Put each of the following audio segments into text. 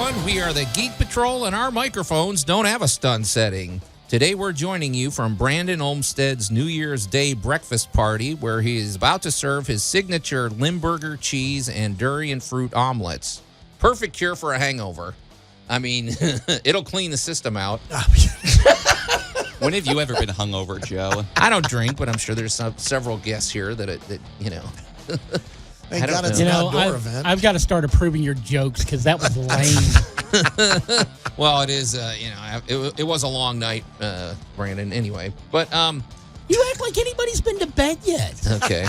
everyone. We are the Geek Patrol, and our microphones don't have a stun setting. Today, we're joining you from Brandon Olmsted's New Year's Day breakfast party, where he is about to serve his signature Limburger cheese and durian fruit omelets. Perfect cure for a hangover. I mean, it'll clean the system out. When have you ever been hungover, Joe? I don't drink, but I'm sure there's several guests here that you know. Thank God it's an outdoor event. I've got to start approving your jokes because that was lame. Well, it is, it was a long night, Brandon, anyway. But, you act like anybody's been to bed yet. Okay.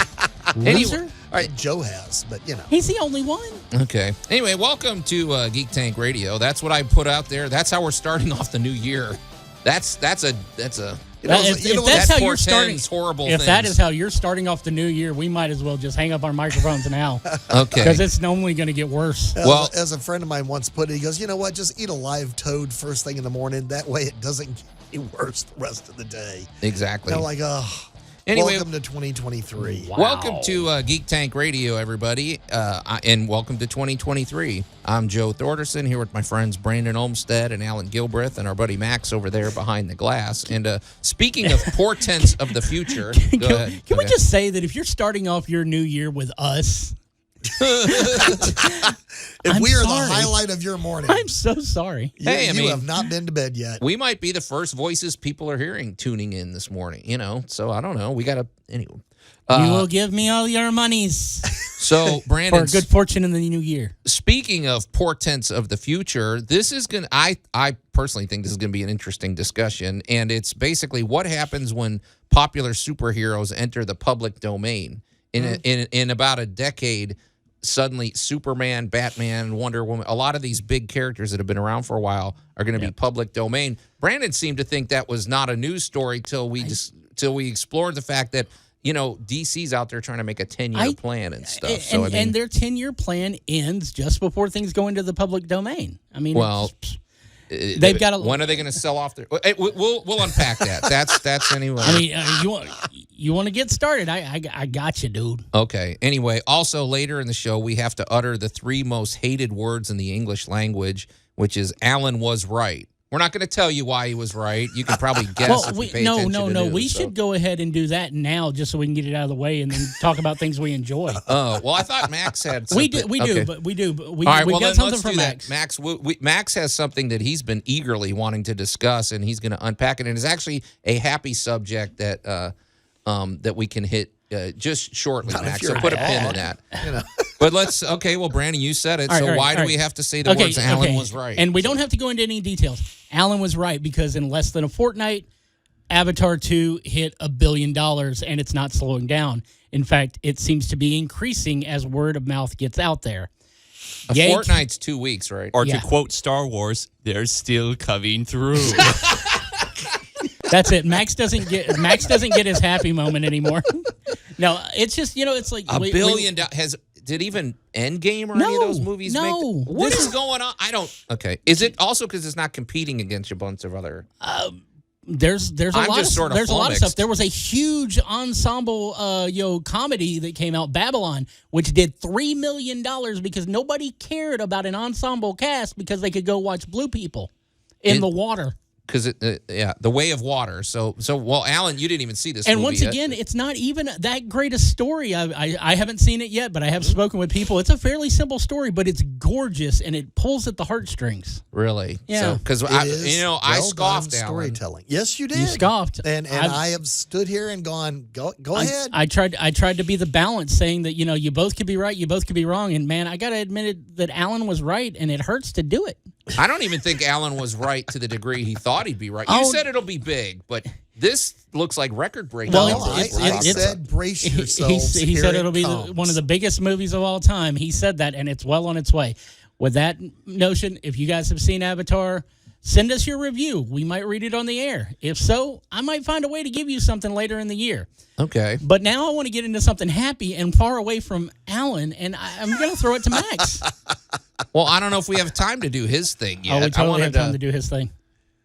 Loser? All right. Joe has, but you know. He's the only one. Okay. Anyway, welcome to Geek Tank Radio. That's what I put out there. That's how we're starting off the new year. That's a If that's how you're starting, horrible if things. that is how you're starting off the new year, we might as well just hang up our microphones now. Okay. Because it's only going to get worse. Well, as a friend of mine once put it, he goes, you know what? Just eat a live toad first thing in the morning. That way it doesn't get any worse the rest of the day. Exactly. You know, like, anyway, welcome to 2023. Wow. Welcome to Geek Tank Radio, everybody, and welcome to 2023. I'm Joe Thorderson here with my friends Brandon Olmsted and Allan Gilbreth and our buddy Max over there behind the glass. And speaking of portents of the future, go ahead. Can we just say that if you're starting off your new year with us, if we are the highlight of your morning, I'm so sorry. You have not been to bed yet. We might be the first voices people are hearing tuning in this morning, you know, so I don't know. We got to, anyway. You will give me all your monies. So, Brandon, for good fortune in the new year. Speaking of portents of the future, this is going to, I personally think this is going to be an interesting discussion, and it's basically what happens when popular superheroes enter the public domain. In about a decade, suddenly Superman, Batman, Wonder Woman, a lot of these big characters that have been around for a while are going to be public domain. Brandon seemed to think that was not a news story till we explored the fact that, you know, DC's out there trying to make a 10-year plan and stuff. And their 10-year plan ends just before things go into the public domain. I mean, well, they've got. When are they going to sell off their? We'll unpack that. That's anyway. I mean, you want to get started? I got you, dude. Okay. Anyway, also later in the show, we have to utter the 3 most hated words in the English language, which is "Allan was right." We're not going to tell you why he was right. You can probably guess if you pay attention to news, we should go ahead and do that now, just so we can get it out of the way, and then talk about things we enjoy. Oh, well, I thought Max had something. We do, but we All right, we got something from Max. Max, Max has something that he's been eagerly wanting to discuss, and he's going to unpack it. And it's actually a happy subject that that we can hit just shortly, Max. So put a pin in that. You know. But well, Brandon, you said it. Why do we have to say the words Allan was right? And we don't have to go into any details. Allan was right because in less than a fortnight, Avatar 2 hit $1 billion, and it's not slowing down. In fact, it seems to be increasing as word of mouth gets out there. A fortnight's 2 weeks, right? Or to quote Star Wars, they're still coming through. That's it. Max doesn't get his happy moment anymore. No, it's just, it's like $1 billion. Did even Endgame or any of those movies make? What is going on? I don't. Okay. Is it also because it's not competing against a bunch of other? There's a lot of stuff. There was a huge ensemble comedy that came out, Babylon, which did $3 million because nobody cared about an ensemble cast because they could go watch Blue People in the water. Because The Way of Water. So, well, Allan, you didn't even see this and movie once again, it's not even that great a story. I haven't seen it yet, but I have spoken with people. It's a fairly simple story, but it's gorgeous, and it pulls at the heartstrings. Really? Yeah. Because, I scoffed, Allan. Storytelling. Yes, you did. You scoffed. And I have stood here and gone, go ahead. I tried to be the balance, saying that, you both could be right, you both could be wrong. And, man, I got to admit that Allan was right, and it hurts to do it. I don't even think Allan was right to the degree he thought he'd be right. You said it'll be big, but this looks like record-breaking. Well, I said brace yourselves. He said it'll be one of the biggest movies of all time. He said that, and it's well on its way. With that notion, if you guys have seen Avatar, send us your review. We might read it on the air. If so, I might find a way to give you something later in the year. Okay. But now I want to get into something happy and far away from Allan, and I'm going to throw it to Max. Well, I don't know if we have time to do his thing yet. Oh, we totally have time to do his thing.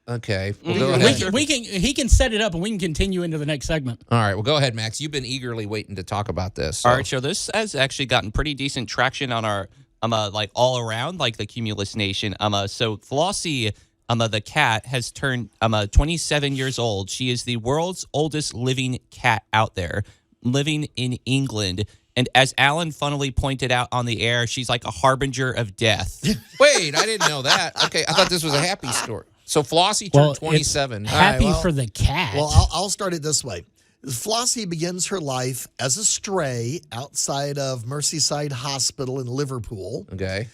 Okay. He can set it up, and we can continue into the next segment. All right. Well, go ahead, Max. You've been eagerly waiting to talk about this. All right, so this has actually gotten pretty decent traction on our like all around like the Cumulus Nation. So Flossie, the cat has turned 27 years old. She is the world's oldest living cat out there, living in England. And as Allan funnily pointed out on the air, she's like a harbinger of death. Wait, I didn't know that. Okay, I thought this was a happy story. So Flossie turned 27. Happy for the cat. Well, I'll start it this way. Flossie begins her life as a stray outside of Merseyside Hospital in Liverpool. Okay.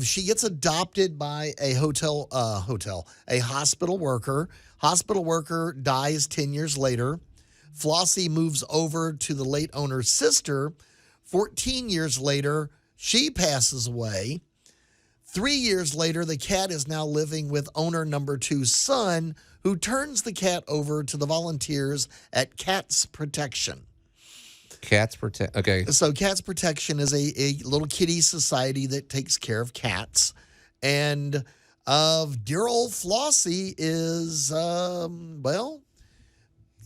She gets adopted by a hospital worker. Hospital worker dies 10 years later. Flossie moves over to the late owner's sister. 14 years later, she passes away. 3 years later, the cat is now living with owner number 2's son, who turns the cat over to the volunteers at Cats Protection. Okay. So Cats Protection is a little kitty society that takes care of cats. And dear old Flossie is,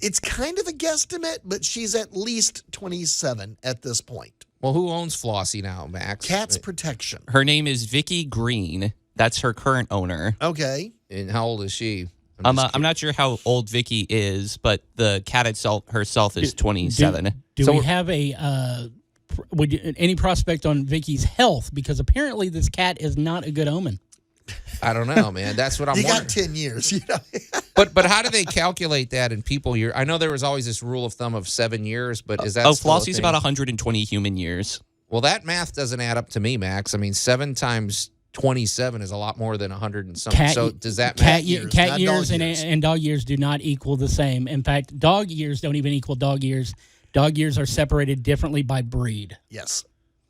it's kind of a guesstimate, but she's at least 27 at this point. Well, who owns Flossie now, Max? Cats Protection. Her name is Vicky Green. That's her current owner. Okay. And how old is she? I'm not sure how old Vicky is, but the cat herself is 27. Do we have any prospect on Vicky's health? Because apparently this cat is not a good omen. I don't know, man. That's what I'm wondering. You got 10 years, you know. But how do they calculate that in people year? I know there was always this rule of thumb of 7 years, but is that Flossie's about 120 human years. Well, that math doesn't add up to me, Max. I mean, 7 times 27 is a lot more than 100 and something. So does that cat years and dog years do not equal the same. In fact, dog years don't even equal dog years. Dog years are separated differently by breed. Yes.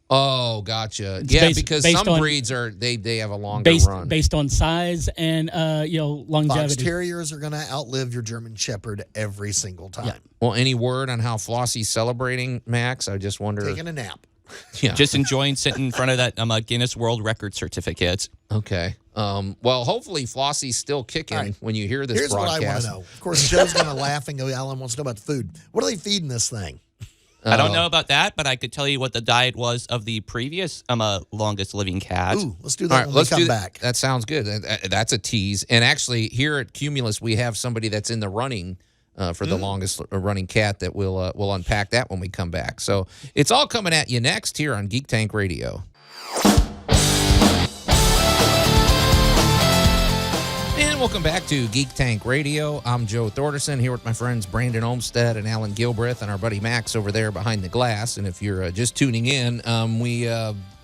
Oh, gotcha. Because some breeds they have a longer run based on size and longevity. Fox Terriers are going to outlive your German Shepherd every single time. Yeah. Well, any word on how Flossie's celebrating, Max? I just wonder. Taking a nap. Yeah. Just enjoying sitting in front of that Guinness World Record certificate. Okay. Well, hopefully Flossie's still kicking when you hear this Here's broadcast. What I want to know. Of course, Joe's going to laugh and go, Allan wants to know about the food. What are they feeding this thing? I don't know about that, but I could tell you what the diet was of the previous longest living cat. Ooh, let's do that when we come back. That sounds good. That's a tease. And actually, here at Cumulus, we have somebody that's in the running for the longest running cat that we'll unpack that when we come back. So it's all coming at you next here on Geek Tank Radio. And welcome back to Geek Tank Radio. I'm Joe Thorderson here with my friends Brandon Olmsted and Allan Gilbreth and our buddy Max over there behind the glass. And if you're just tuning in, we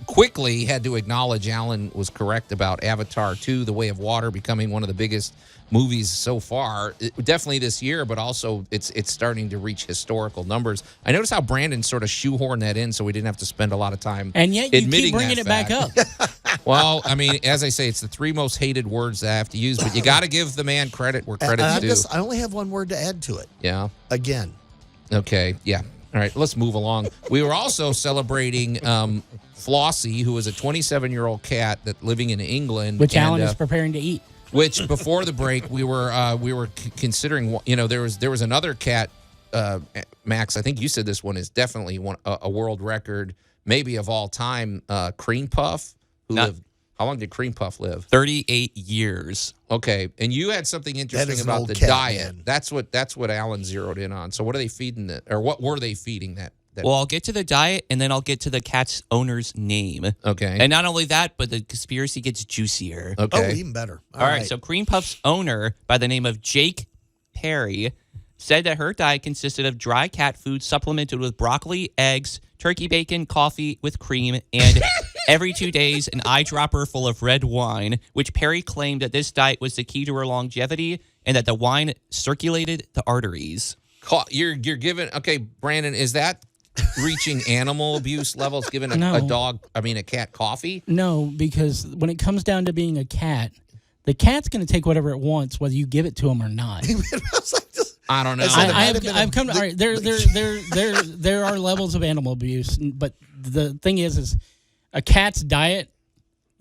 quickly had to acknowledge Allan was correct about Avatar 2, The Way of Water, becoming one of the biggest movies so far, definitely this year, but also it's starting to reach historical numbers. I noticed how Brandon sort of shoehorned that in so we didn't have to spend a lot of time and yet you keep bringing it back up. Well, I mean, as I say, it's the 3 most hated words that I have to use, but you got to give the man credit where credit's due. I only have one word to add to it. Yeah. Again. Okay. Yeah. All right. Let's move along. We were also celebrating Flossie, who is a 27-year-old cat that living in England, which Allan is preparing to eat. Which before the break we were considering. There was another cat, Max. I think you said this one is definitely a world record, maybe of all time. Cream Puff, who lived. How long did Cream Puff live? 38 years. Okay, and you had something interesting about the diet. Man. That's what Allan zeroed in on. So what are they feeding or what were they feeding that? Well, I'll get to the diet, and then I'll get to the cat's owner's name. Okay. And not only that, but the conspiracy gets juicier. Okay. Oh, even better. All right. So Cream Puff's owner, by the name of Jake Perry, said that her diet consisted of dry cat food supplemented with broccoli, eggs, turkey bacon, coffee with cream, and every 2 days an eyedropper full of red wine, which Perry claimed that this diet was the key to her longevity and that the wine circulated the arteries. You're giving... Okay, Brandon, is that... reaching animal abuse levels, giving a cat coffee? No, because when it comes down to being a cat, the cat's going to take whatever it wants, whether you give it to him or not. I don't know. I've come to, all right, there are levels of animal abuse, but the thing is a cat's diet,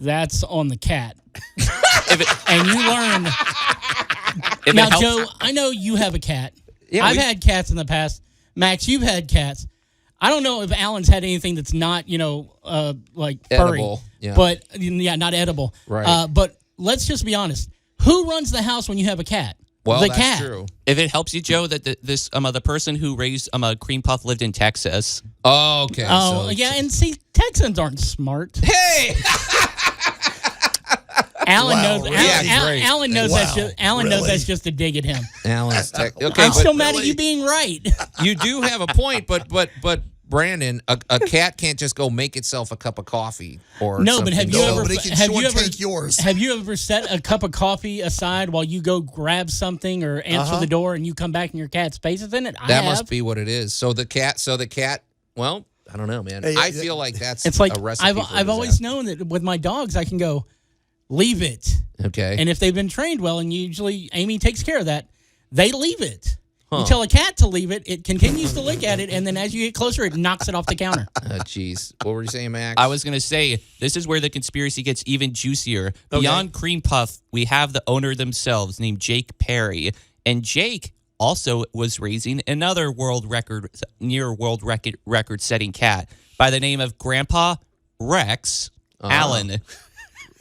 that's on the cat. And you learn. Now, Joe, I know you have a cat. Yeah, I've had cats in the past. Max, you've had cats. I don't know if Allan's had anything that's not, like furry. Edible, yeah. But, not edible. Right. But let's just be honest. Who runs the house when you have a cat? Well, the that's cat. true. If it helps you, Joe, that the person who raised a cream puff lived in Texas. Oh, okay. Oh, so, yeah, and see, Texans aren't smart. Hey! Allan Wow, knows. really? Allan knows Wow, that's just. Allan knows really? that's just a dig at him. Alan's okay. I'm still but mad at you being right. you do have a point, but Brandon, a cat can't just go make itself a cup of coffee or No, but something. have you No, ever? but it can Have sure you ever? take yours. Have you ever set a cup of coffee aside while you go grab something or answer the door, and you come back and your cat's face is in it? That must be what it is. So the cat. Well, I don't know, man. I feel like that's It's like a recipe. for I've always disaster. known that with my dogs, I can go leave it, Okay. and if they've been trained well, and usually Amy takes care of that, they leave it. Huh. You tell a cat to leave it, it continues to lick at it, and then as you get closer, it knocks it off the counter. Jeez. What were you saying, Max? I was going to say, this is where the conspiracy gets even juicier. Beyond cream puff, we have the owner themselves named Jake Perry. And Jake also was raising another near world record setting cat by the name of Grandpa Rex Allan.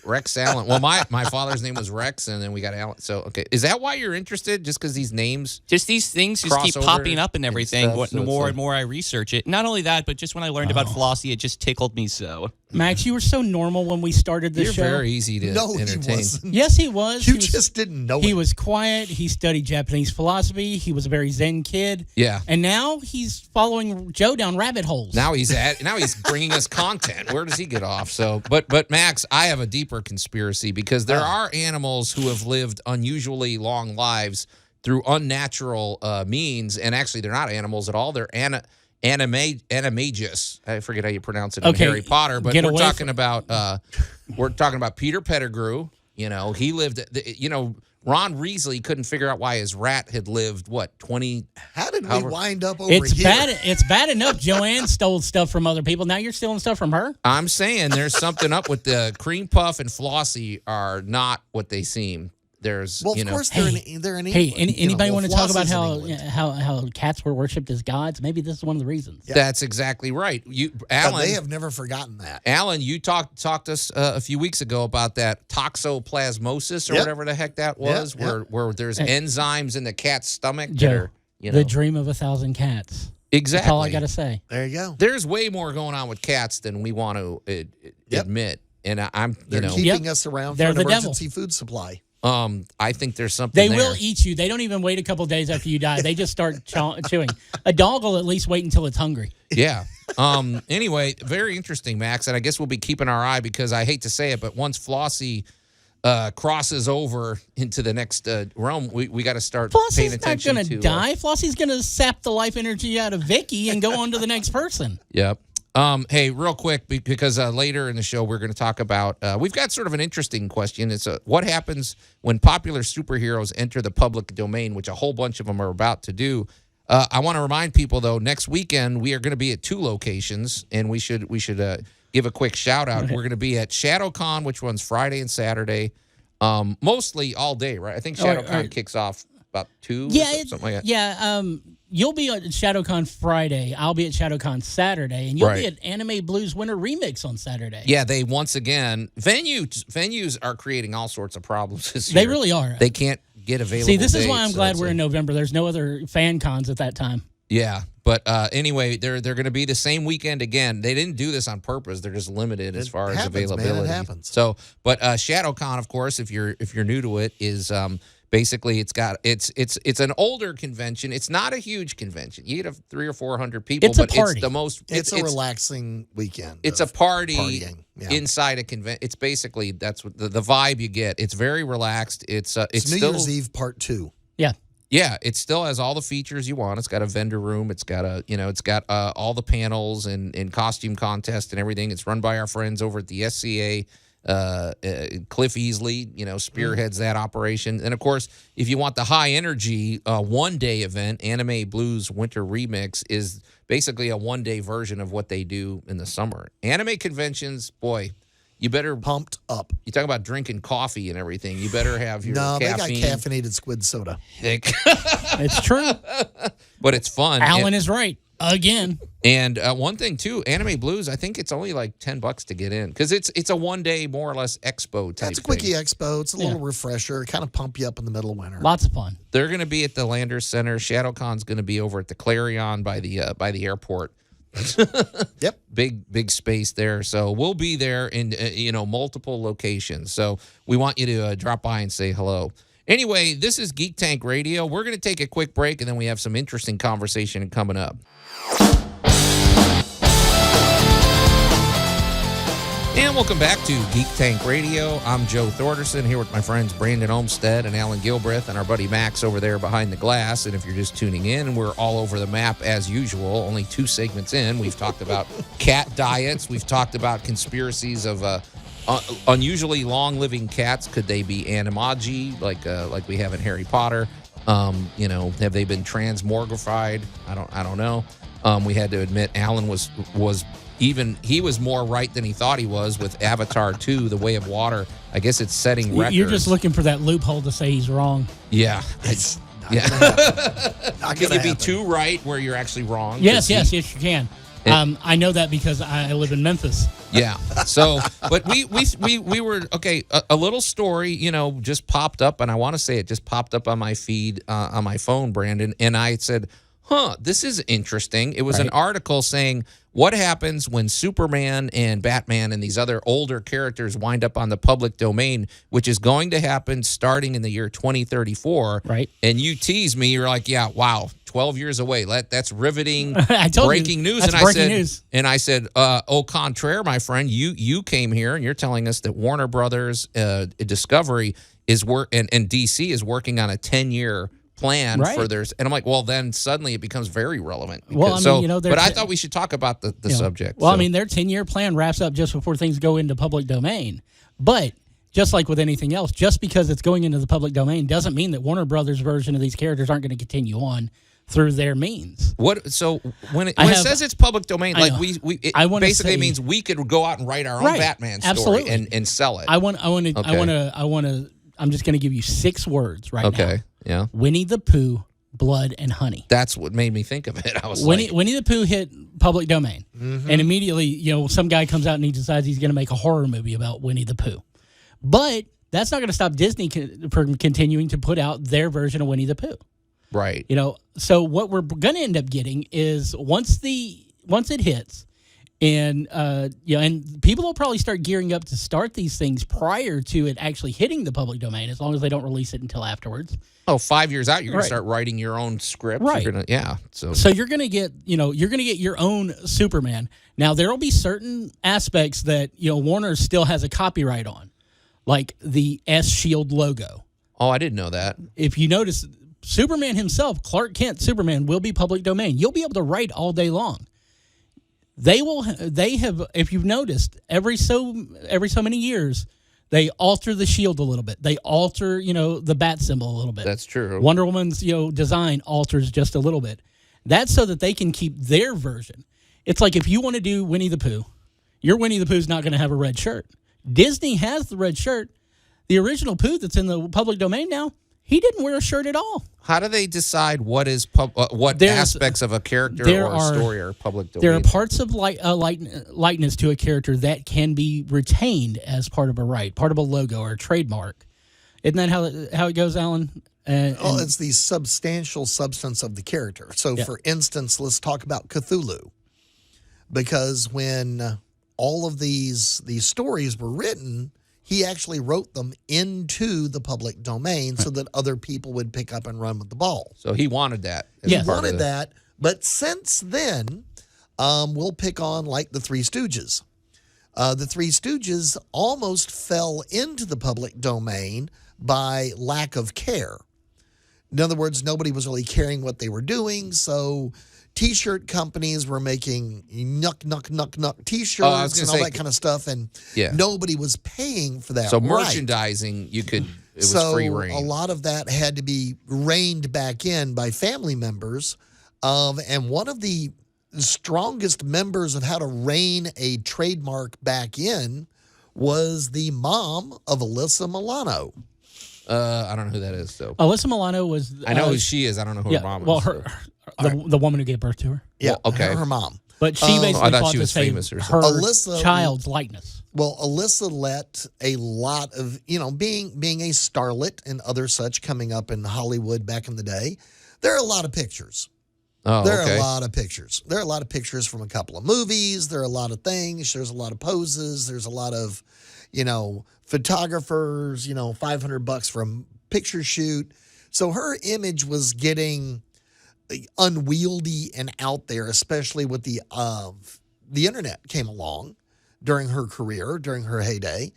Rex Allan. Well, my father's name was Rex, and then we got Allan. So, okay. Is that why you're interested? Just because these names? Just these things just keep Crossover popping up and everything. and stuff, so The it's more like- and more I research it. Not only that, but just when I learned about Flossie, it just tickled me so. Max, you were so normal when we started this You're show. very easy to No, he entertain. wasn't. Yes, he was. You He was- just didn't know He it. was quiet. He studied Japanese philosophy. He was a very Zen kid. Yeah. And now he's following Joe down rabbit holes. Now he's bringing us content. Where does he get off? So, but Max, I have a deeper conspiracy because there are animals who have lived unusually long lives through unnatural means, and actually they're not animals at all. They're animagus. I forget how you pronounce it in Okay, Harry Potter, but get we're away talking about Peter Pettigrew. You know, he lived. Ron Weasley couldn't figure out why his rat had lived 20. How did we However- wind up over it's here? bad. It's bad enough Joanne stole stuff from other people. Now you're stealing stuff from her. I'm saying there's something up with the cream puff and Flossie are not what they seem. There's, Well, of course they're in Hey, England. anybody want to talk about Flossie's in how England. cats were worshipped as gods? Maybe this is one of the reasons. That's exactly right. But Allan, they have never forgotten that. Allan, you talked to us a few weeks ago about that toxoplasmosis or Yep. whatever the heck that was, Yep. where there's enzymes in the cat's stomach that Joe, are, the dream of 1,000 cats. exactly. That's all I got to say. There you go. There's way more going on with cats than we want to admit, and I'm They're keeping us around for They're an the devil. emergency food supply. I think there's something They there. will eat you. They don't even wait a couple days after you die. They just start chewing. A dog will at least wait until it's hungry. Yeah. Anyway, very interesting, Max, and I guess we'll be keeping our eye because I hate to say it, but once Flossie crosses over into the next realm, we got to start paying Flossie's not attention going to die. Flossie's going to sap the life energy out of Vicky and go on to the next person. Yep. Hey, real quick, because later in the show we're going to talk about. We've got sort of an interesting question. It's what happens when popular superheroes enter the public domain, which a whole bunch of them are about to do. I want to remind people though, next weekend we are going to be at 2 locations, and we should give a quick shout out. We're going to be at ShadowCon, which runs Friday and Saturday, mostly all day, right? I think ShadowCon kicks off about 2. Yeah, or something like that. Yeah. You'll be at ShadowCon Friday. I'll be at ShadowCon Saturday, and you'll be Right. at Anime Blues Winter Remix on Saturday. Yeah, they once again venues are creating all sorts of problems this They year. really are. They can't get available. See, this is why dates, I'm so glad it's we're in like- November. There's no other fan cons at that time. Yeah, but anyway, they're going to be the same weekend again. They didn't do this on purpose. They're just limited as far as happens, man. It availability. happens. So, but ShadowCon, of course, if you're new to it, is basically it's an older convention. It's not a huge convention. You get 300 or 400 people, It's a but party. it's the most. It's a relaxing weekend. It's a of party partying. Yeah. inside a convention. It's basically that's what the vibe you get. It's very relaxed. It's It's New still, Year's Eve Part 2. Yeah. Yeah, it still has all the features you want. It's got a vendor room. It's got all the panels and costume contest and everything. It's run by our friends over at the SCA. Cliff Easley, spearheads that operation. And of course, if you want the high energy 1-day event, Anime Blues Winter Remix is basically a 1-day version of what they do in the summer. Anime conventions, boy, you better Pumped up. You talk about drinking coffee and everything. You better have your No, caffeine. they got caffeinated squid soda. It's true. But it's fun. Allan And- is right. Again. And one thing too, Anime Blues, I think it's only like $10 to get in because it's a 1 day more or less expo type. It's a quickie thing. expo. It's a little refresher. Kind of pump you up in the middle of winter. Lots of fun. They're going to be at the Landers Center. ShadowCon's going to be over at the Clarion by the airport. Yep. Big space there. So we'll be there in multiple locations. So we want you to drop by and say hello. Anyway, this is Geek Tank Radio. We're going to take a quick break, and then we have some interesting conversation coming up. And welcome back to Geek Tank Radio. I'm Joe Thorderson here with my friends Brandon Olmstead and Allan Gilbreth and our buddy Max over there behind the glass. And if you're just tuning in, we're all over the map as usual. Only 2 segments in. We've talked about cat diets. We've talked about conspiracies of unusually long-living cats. Could they be animagi like we have in Harry Potter? Have they been transmogrified? I don't know. We had to admit Allan was he was more right than he thought he was with Avatar 2, The Way of Water. I guess it's setting records. You're just looking for that loophole to say he's wrong. Yeah. It's not Yeah. gonna happen. Can you be too right where you're actually wrong? Yes, you can. I know that because I live in Memphis. Yeah. So, but we were okay. A little story, just popped up, and I want to say it just popped up on my feed on my phone, Brandon, and I said, this is interesting. It was an article saying what happens when Superman and Batman and these other older characters wind up on the public domain, which is going to happen starting in the year 2034. Right. And you teased me. You're like, yeah, wow, 12 years away. That's riveting breaking news. That's breaking news. And I said, au contraire, my friend, you came here and you're telling us that Warner Brothers Discovery and DC is working on a 10-year plan for theirs, and I'm like, well, then suddenly it becomes very relevant. Because, but I thought we should talk about the subject. Well, their 10-year plan wraps up just before things go into public domain. But just like with anything else, just because it's going into the public domain doesn't mean that Warner Brothers' version of these characters aren't going to continue on through their means. What? So when it says it's public domain, like it basically means we could go out and write our own Batman story and sell it. I'm just going to give you 6 words now. Okay. Yeah. Winnie the Pooh, Blood and Honey. That's what made me think of it. I was Winnie the Pooh hit public domain, and immediately, some guy comes out and he decides he's going to make a horror movie about Winnie the Pooh. But that's not going to stop Disney from continuing to put out their version of Winnie the Pooh. Right. So what we're going to end up getting is once it hits, and and people will probably start gearing up to start these things prior to it actually hitting the public domain, as long as they don't release it until afterwards. Oh, 5 years out, you're going to start writing your own script. Right. So you're going to get, your own Superman. Now, there will be certain aspects that, Warner still has a copyright on, like the S.H.I.E.L.D. logo. Oh, I didn't know that. If you notice, Superman himself, Clark Kent Superman, will be public domain. You'll be able to write all day long. They have, if you've noticed, every so many years, they alter the shield a little bit. They alter, the bat symbol a little bit. That's true. Wonder Woman's, design alters just a little bit. That's so that they can keep their version. It's like if you want to do Winnie the Pooh, your Winnie the Pooh's not going to have a red shirt. Disney has the red shirt. The original Pooh that's in the public domain now, he didn't wear a shirt at all. How do they decide what is aspects of a character or a story are public domain? There are parts of likeness to a character that can be retained as part of a right, part of a logo or a trademark. Isn't that how it goes, Allan? It's the substantial substance of the character. So, for instance, let's talk about Cthulhu, because when all of these stories were written, he actually wrote them into the public domain so that other people would pick up and run with the ball. So he wanted that. He wanted that. But since then, we'll pick on like the Three Stooges. The Three Stooges almost fell into the public domain by lack of care. In other words, nobody was really caring what they were doing, so T-shirt companies were making nuck T-shirts and all that kind of stuff, and nobody was paying for that. So merchandising, it was free reign. A lot of that had to be reined back in by family members, and one of the strongest members of how to rein a trademark back in was the mom of Alyssa Milano. I don't know who that is, though. Alyssa Milano was... I know who she is. I don't know who her mom is. Well, The woman who gave birth to her. Yeah, Well, okay. her mom. But she basically I thought fought she to was save famous or her Alyssa- child's likeness. Well, Alyssa let a lot of, being a starlet and other such coming up in Hollywood back in the day, there are a lot of pictures. Oh, There okay. are a lot of pictures. There are a lot of pictures from a couple of movies. There are a lot of things. There's a lot of poses. There's a lot of, photographers, $500 for a picture shoot. So her image was getting unwieldy and out there, especially with the internet came along during her career, during her heyday.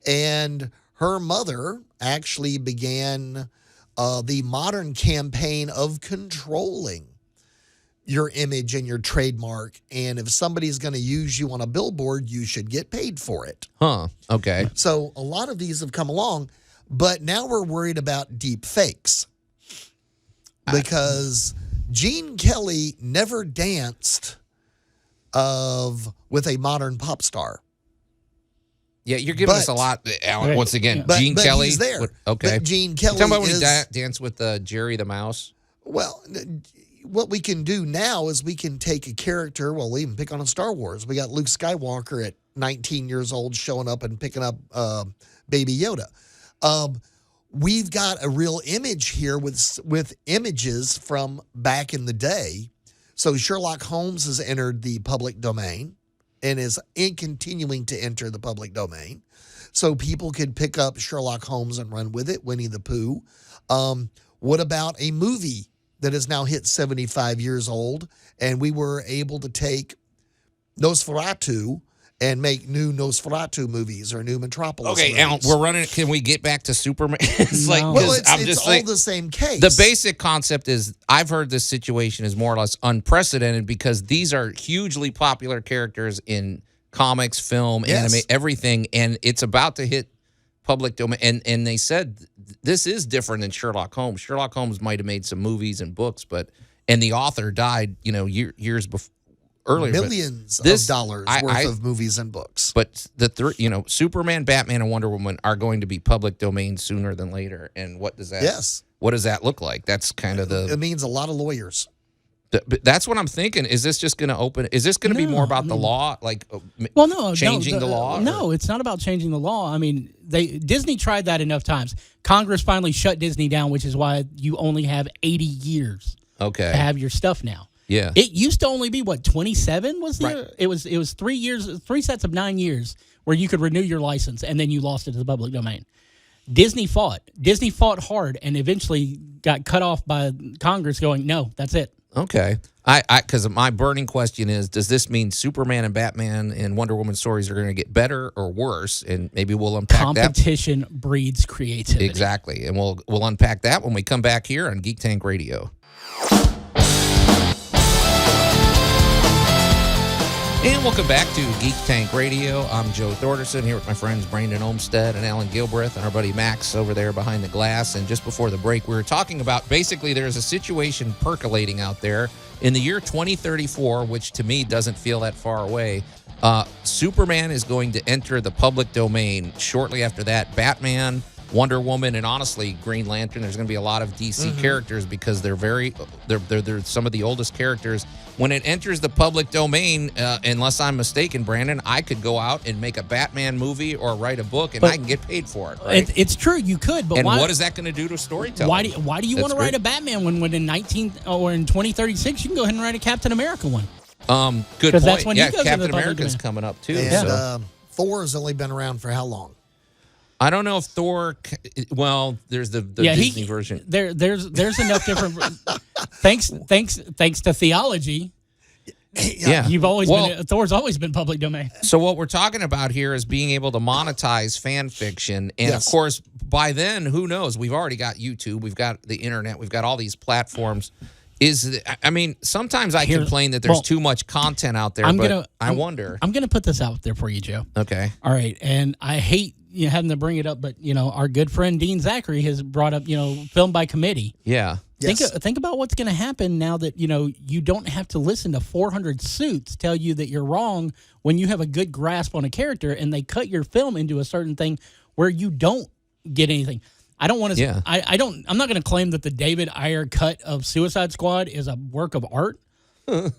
And her mother actually began the modern campaign of controlling your image and your trademark. And if somebody's going to use you on a billboard, you should get paid for it. Huh. Okay. So a lot of these have come along, but now we're worried about deep fakes because Gene Kelly never danced with a modern pop star. Yeah, you're giving us a lot, Alan. Once again, Gene Kelly. He's there. Okay. But Gene Kelly You're talking about is, when he danced with Jerry the Mouse? Well, what we can do now is we can take a character. Well, we even pick on a Star Wars. We got Luke Skywalker at 19 years old showing up and picking up Baby Yoda. We've got a real image here with images from back in the day. So Sherlock Holmes has entered the public domain and is continuing to enter the public domain. So people could pick up Sherlock Holmes and run with it, Winnie the Pooh. What about a movie that has now hit 75 years old, and we were able to take Nosferatu and make new Nosferatu movies or new Metropolis Okay, movies. Alan, we're running. Can we get back to Superman? It's No. like, Well, it's I'm just all saying, the same case. the basic concept is I've heard this situation is more or less unprecedented because these are hugely popular characters in comics, film, Yes. anime, everything, and it's about to hit public domain. And they said this is different than Sherlock Holmes. Sherlock Holmes might have made some movies and books, and the author died, years before. Earlier, Millions this- of dollars I- worth I- of movies and books. But Superman, Batman, and Wonder Woman are going to be public domain sooner than later. And what does that? Yes. What does that look like? That's kind of It means a lot of lawyers. But that's what I'm thinking. Is this just going to open? Is this going to be No, more about I the mean- law, like Changing the law? No, it's not about changing the law. I mean, Disney tried that enough times. Congress finally shut Disney down, which is why you only have 80 years Okay. to have your stuff now. Yeah. It used to only be 27 was the Right. it was 3 years, 3 sets of 9 years where you could renew your license and then you lost it to the public domain. Disney fought hard and eventually got cut off by Congress going, "No, that's it." Okay. Because my burning question is, does this mean Superman and Batman and Wonder Woman stories are going to get better or worse? And maybe we'll unpack that. Competition breeds creativity. Exactly. And we'll unpack that when we come back here on Geek Tank Radio. And welcome back to Geek Tank Radio. I'm Joe Thorderson here with my friends Brandon Olmstead and Alan Gilbreth and our buddy Max over there behind the glass. And just before the break, we were talking about basically there's a situation percolating out there in the year 2034, which to me doesn't feel that far away. Superman is going to enter the public domain. Shortly after that, Batman, Wonder Woman, and honestly, Green Lantern. There's going to be a lot of DC characters because they're some of the oldest characters. When it enters the public domain, unless I'm mistaken, Brandon, I could go out and make a Batman movie or write a book, and I can get paid for it. Right? It's true, you could, but and why? what is that going to do to storytelling? Why do you want to That's write great. a Batman when in 2036 you can go ahead and write a Captain America one? Good 'Cause point. that's when he Yeah, goes into Captain the public America's domain. coming up too. And So. Thor has only been around for how long? I don't know if Thor. Well, there's the Disney version. There's enough different. thanks to theology. Yeah, You've always been Thor's always been public domain. So what we're talking about here is being able to monetize fan fiction, and Yes. of course, by then, who knows? We've already got YouTube, we've got the internet, we've got all these platforms. Sometimes I complain that there's too much content out there, I wonder. I'm gonna put this out there for you, Joe. Okay. All right, and I hate having to bring it up, but our good friend Dean Zachary has brought up film by committee. Yeah. Yes. Think about what's going to happen now that you don't have to listen to 400 suits tell you that you're wrong when you have a good grasp on a character and they cut your film into a certain thing where you don't get anything. I don't want to. Yeah. I'm not going to claim that the David Ayer cut of Suicide Squad is a work of art,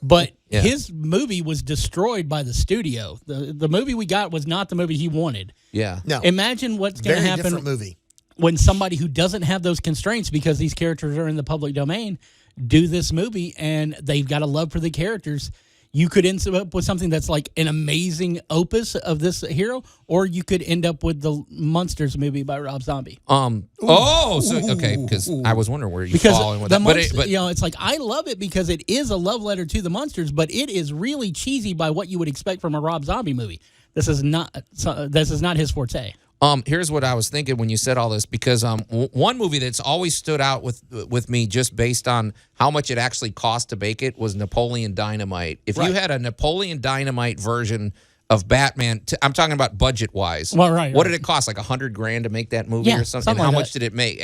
but his movie was destroyed by the studio. The movie we got was not the movie he wanted. Yeah. No. Imagine what's going to happen. Different movie. When somebody who doesn't have those constraints because these characters are in the public domain do this movie and they've got a love for the characters. You could end up with something that's like an amazing opus of this hero, or you could end up with the Monsters movie by Rob Zombie. Because I was wondering where you're following with that. But it's like I love it because it is a love letter to the Monsters, but it is really cheesy by what you would expect from a Rob Zombie movie. This is not his forte. Here's what I was thinking when you said all this, because one movie that's always stood out with me just based on how much it actually cost to make it was Napoleon Dynamite. If you had a Napoleon Dynamite version of Batman, I'm talking about budget-wise. Well, right. What did it cost? Like $100,000 to make that movie or something? And how much did it make?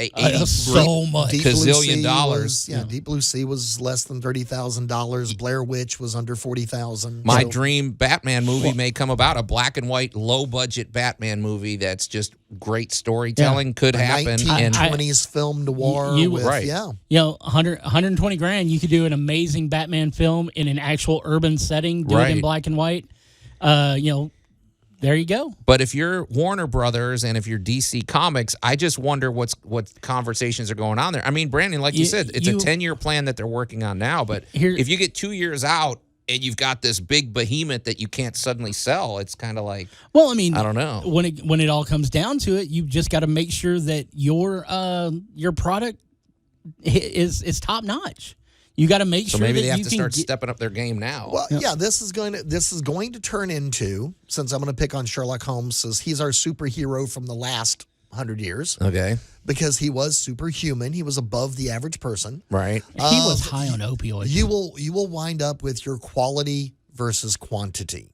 So much. Gazillion dollars. Deep Blue Sea was less than $30,000. Blair Witch was under $40,000. My dream Batman movie may come about, a black and white, low-budget Batman movie that's just great storytelling could happen. 1920s film noir. $120,000, you could do an amazing Batman film in an actual urban setting, do it in black and white. There you go. But if you're Warner Brothers and if you're DC Comics, I just wonder what conversations are going on there. I mean, Brandon, like you said, it's a 10-year plan that they're working on now. But if you get 2 years out and you've got this big behemoth that you can't suddenly sell, it's kind of like, well, I mean, I don't know. When it all comes down to it, you've just got to make sure that your product is top notch. You got to make sure maybe that they have you to can start stepping up their game now. Well, this is going to turn into, since I'm going to pick on Sherlock Holmes, as he's our superhero from the last 100 years. Okay. Because he was superhuman, he was above the average person. Right. He was high on opioids. You will wind up with your quality versus quantity.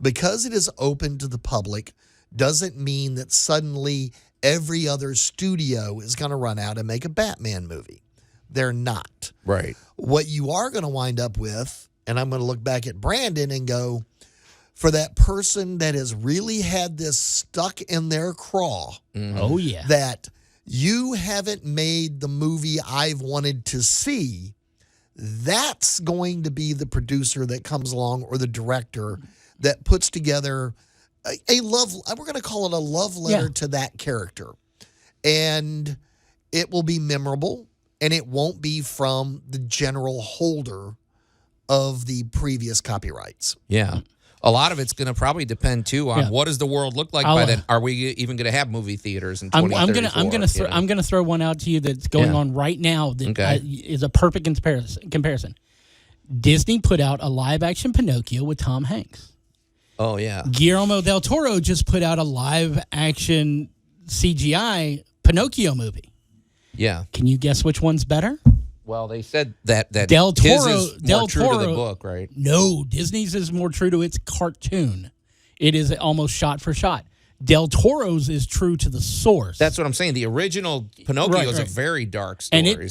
Because it is open to the public doesn't mean that suddenly every other studio is going to run out and make a Batman movie. They're not. Right. What you are going to wind up with, and I'm going to look back at Brandon and go, for that person that has really had this stuck in their craw. Mm-hmm. Oh, yeah. That you haven't made the movie I've wanted to see, that's going to be the producer that comes along or the director that puts together a love, we're going to call it a love letter to that character. And it will be memorable. And it won't be from the general holder of the previous copyrights. Yeah. A lot of it's going to probably depend, too, on what does the world look like by then. Are we even going to have movie theaters in 2034? I'm gonna throw one out to you that's going on right now that is a perfect comparison. Disney put out a live-action Pinocchio with Tom Hanks. Oh, yeah. Guillermo del Toro just put out a live-action CGI Pinocchio movie. Yeah. Can you guess which one's better? Well, they said that Del Toro, his is more true to the book, right? No, Disney's is more true to its cartoon. It is almost shot for shot. Del Toro's is true to the source. That's what I'm saying. The original Pinocchio is a very dark story.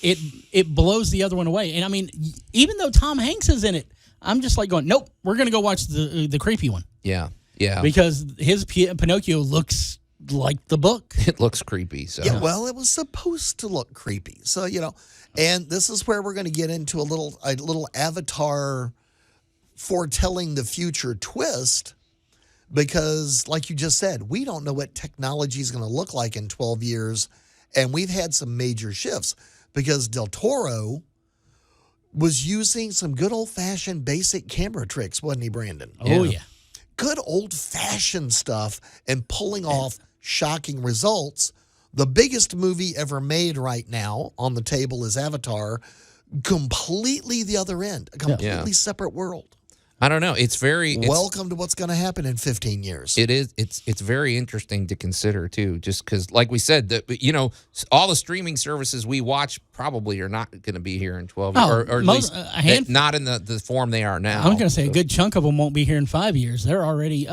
It blows the other one away. And I mean, even though Tom Hanks is in it, I'm just like going, nope, we're going to go watch the creepy one. Yeah, yeah. Because his Pinocchio looks like the book. It looks creepy. So yeah, well, it was supposed to look creepy. So, and this is where we're going to get into a little Avatar foretelling the future twist, because like you just said, we don't know what technology is going to look like in 12 years. And we've had some major shifts because Del Toro was using some good old-fashioned basic camera tricks, wasn't he, Brandon? Oh, yeah. Good old-fashioned stuff and pulling off shocking results. The biggest movie ever made right now on the table is Avatar. Completely the other end. A completely separate world. I don't know. Welcome to what's going to happen in 15 years. It is. It's very interesting to consider too. Just because, like we said, all the streaming services we watch probably are not going to be here in 12 years, or at least not in the form they are now. I'm going to say a good chunk of them won't be here in 5 years. They're already,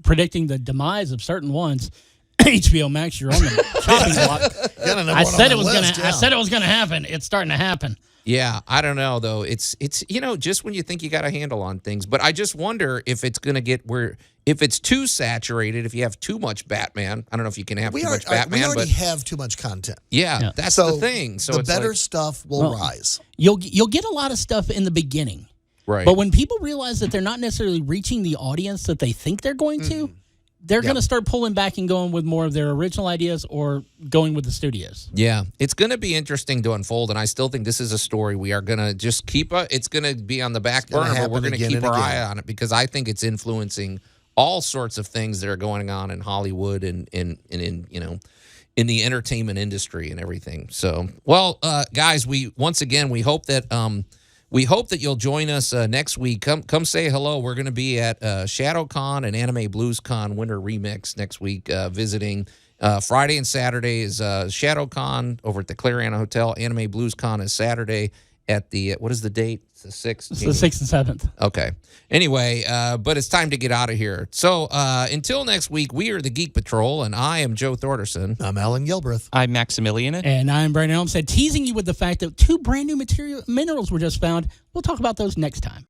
predicting the demise of certain ones. HBO Max, you're on the chopping block. I said it was going to happen. It's starting to happen. Yeah, I don't know though. It's just when you think you got a handle on things, but I just wonder if it's going to get where if it's too saturated, if you have too much Batman. I don't know if you can have too much Batman. We already have too much content. Yeah, that's the thing. So the better stuff will rise. You'll get a lot of stuff in the beginning. Right. But when people realize that they're not necessarily reaching the audience that they think they're going to, they're going to start pulling back and going with more of their original ideas or going with the studios. Yeah, it's going to be interesting to unfold, and I still think this is a story we are going to just keep. It's going to be on the back burner, but we're going to keep our eye on it because I think it's influencing all sorts of things that are going on in Hollywood and in the entertainment industry and everything. So, well, guys, we hope that. We hope that you'll join us next week. Come say hello. We're going to be at ShadowCon and Anime BluesCon Winter Remix next week, visiting. Friday and Saturday is ShadowCon over at the Clarion Hotel. Anime BluesCon is Saturday at the, what is the date? It's the 6th. It's the 6th and 7th. Okay. Anyway, but it's time to get out of here. So until next week, we are the Geek Patrol, and I am Joe Thorderson. I'm Allan Gilbreth. I'm Maximilian. And I'm Brandon Olmstead, teasing you with the fact that 2 brand new minerals were just found. We'll talk about those next time.